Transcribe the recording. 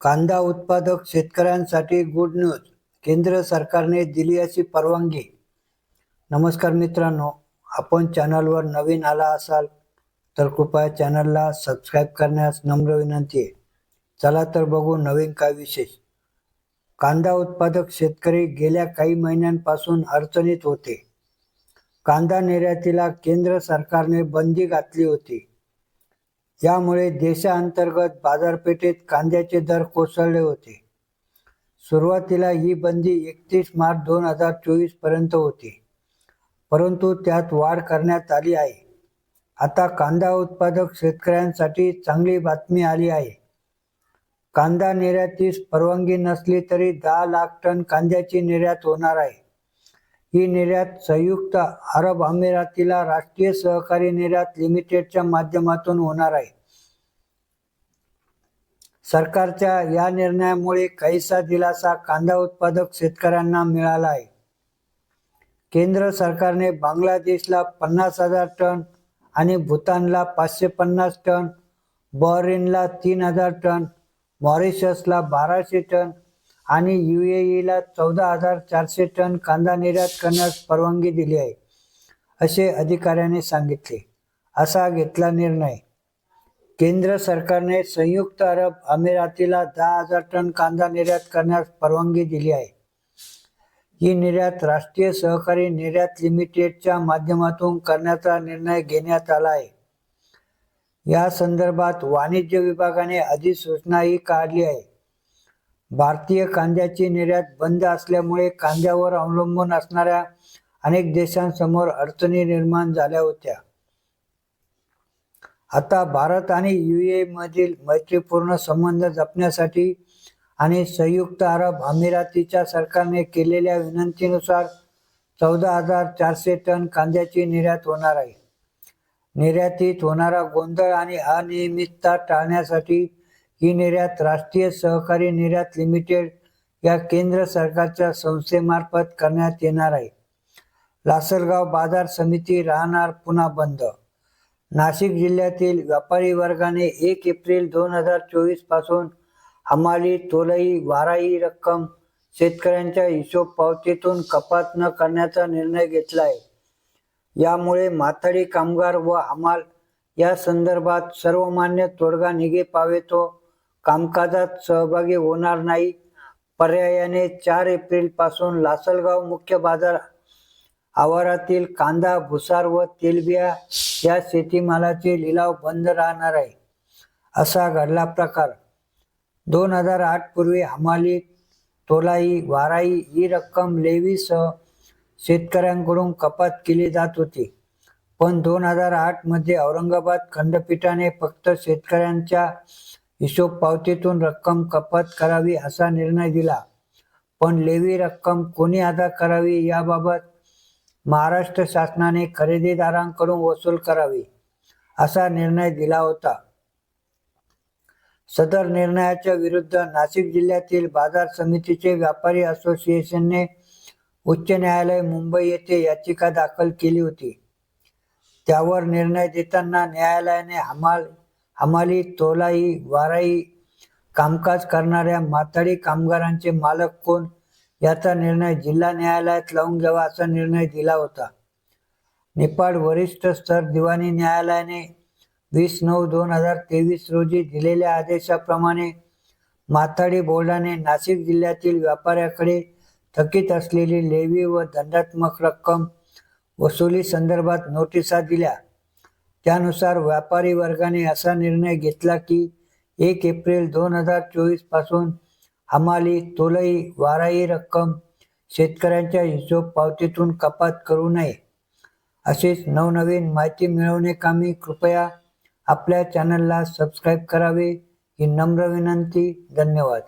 कांदा उत्पादक शेतकऱ्यांसाठी गुड न्यूज. केंद्र सरकारने दिली अशी परवानगी. नमस्कार मित्रांनो, आपण चॅनलवर नवीन आला असाल तर कृपया चॅनलला सबस्क्राईब करण्यास नम्र विनंती आहे. चला तर बघू नवीन काय विशेष. कांदा उत्पादक शेतकरी गेल्या काही महिन्यांपासून अडचणीत होते. कांदा निर्यातीला केंद्र सरकारने बंदी घातली होती. यामुळे देशांतर्गत बाजारपेठेत कांद्याचे दर कोसळले होते. सुरुवातीला ही बंदी 31 मार्च 2024 पर्यंत होती, परंतु त्यात वाढ करण्यात आली आहे. आता कांदा उत्पादक शेतकऱ्यांसाठी चांगली बातमी आली आहे. कांदा निर्यातीस परवानगी नसली तरी 10 लाख टन कांद्याची निर्यात होणार आहे. ही निर्यात संयुक्त अरब अमिरातीला राष्ट्रीय सहकारी निर्यात लिमिटेडच्या माध्यमातून होणार आहे. सरकारच्या या निर्णयामुळे काहीसा दिलासा कांदा उत्पादक शेतकऱ्यांना मिळाला आहे. केंद्र सरकारने बांगलादेशला 50,000 टन आणि भूतानला 550 टन, बहरीनला 3,000 टन, मॉरिशसला 1,200 टन आणि UAEला 14,400 टन कांदा निर्यात करण्यास परवानगी दिली आहे, असे अधिकाऱ्याने सांगितले. असा घेतला निर्णय. केंद्र सरकारने संयुक्त अरब अमिरातीला 10,000 टन कांदा निर्यात करण्यास परवानगी दिली आहे. ही निर्यात राष्ट्रीय सहकारी निर्यात लिमिटेडच्या माध्यमातून करण्याचा निर्णय घेण्यात आला आहे. या संदर्भात वाणिज्य विभागाने अधिसूचनाही काढली आहे. भारतीय कांद्याची निर्यात बंद असल्यामुळे कांद्यावर अवलंबून असणाऱ्या अनेक देशांसमोर अडचणी निर्माण झाल्या होत्या. आता भारत आणि UAE मधील मैत्रीपूर्ण संबंध जपण्यासाठी आणि संयुक्त अरब अमिरातीच्या सरकारने केलेल्या विनंतीनुसार 14,400 टन कांद्याची निर्यात होणार आहे. निर्यातीत होणारा गोंधळ आणि अनियमितता टाळण्यासाठी ही निर्यात राष्ट्रीय सहकारी निर्यात लिमिटेड या केंद्र सरकारच्या संस्थेमार्फत करण्यात येणार आहे. लासलगाव बाजार समिती राहणार पुन्हा बंद. नाशिक जिल्ह्यातील व्यापारी वर्गाने 1 एप्रिल 2024 पासून हमाली, तोलाई, वाराई रक्कम शेतकऱ्यांच्या हिशोब पावतीतून कपात न करण्याचा निर्णय घेतला आहे. यामुळे माथाडी कामगार व हमाल या संदर्भात सर्वमान्य तोडगा निघे पावे तो कामकाजात सहभागी होणार नाही. पर्यायाने 4 एप्रिल पासून लासलगाव मुख्य बाजार आवारातील कांदा, भुसार व तेलबिया या शेतीमालाचे लिलाव बंद राहणार आहे. असा घडला प्रकार. 2008 पूर्वी हमाली, तोलाई, वाराई ही रक्कम लेवीसह शेतकऱ्यांकडून कपात केली जात होती. पण 2008 मध्ये औरंगाबाद खंडपीठाने फक्त शेतकऱ्यांच्या हिशोब पावतीतून रक्कम कपात करावी असा निर्णय दिला. पण लेवी रक्कम कोणी अदा करावी याबाबत महाराष्ट्र शासनाने खरेदीदारांकडून वसूल करावी असा निर्णय दिला होता. सदर निर्णयाच्या विरुद्ध नाशिक जिल्ह्यातील बाजार समितीचे व्यापारी असोसिएशनने उच्च न्यायालय मुंबई येथे याचिका दाखल केली होती. त्यावर निर्णय देताना न्यायालयाने हमाली, तोलाई, वाराई कामकाज करणाऱ्या माथाडी कामगारांचे मालक कोण याचा निर्णय जिल्हा न्यायालयात लावून घ्यावा असा निर्णय दिला होता. निफाड वरिष्ठ स्तर दिवाणी न्यायालयाने 20/9/2023 रोजी दिलेल्या आदेशाप्रमाणे माथाडी बोर्डाने नाशिक जिल्ह्यातील व्यापाऱ्याकडे थकीत असलेली लेवी व दंडात्मक रक्कम वसुली संदर्भात नोटिसा दिल्या. त्यानुसार व्यापारी वर्गाने असा निर्णय घेतला की 1 एप्रिल 2024 पासून हमाली, तोलाई, वाराई रक्कम शेतकऱ्यांच्या हिशोब पावतीतून कपात करू नये. अशीच नवनवीन माहिती मिळवण्याकामी कृपया आपल्या चॅनलला सबस्क्राईब करावे ही नम्र विनंती. धन्यवाद.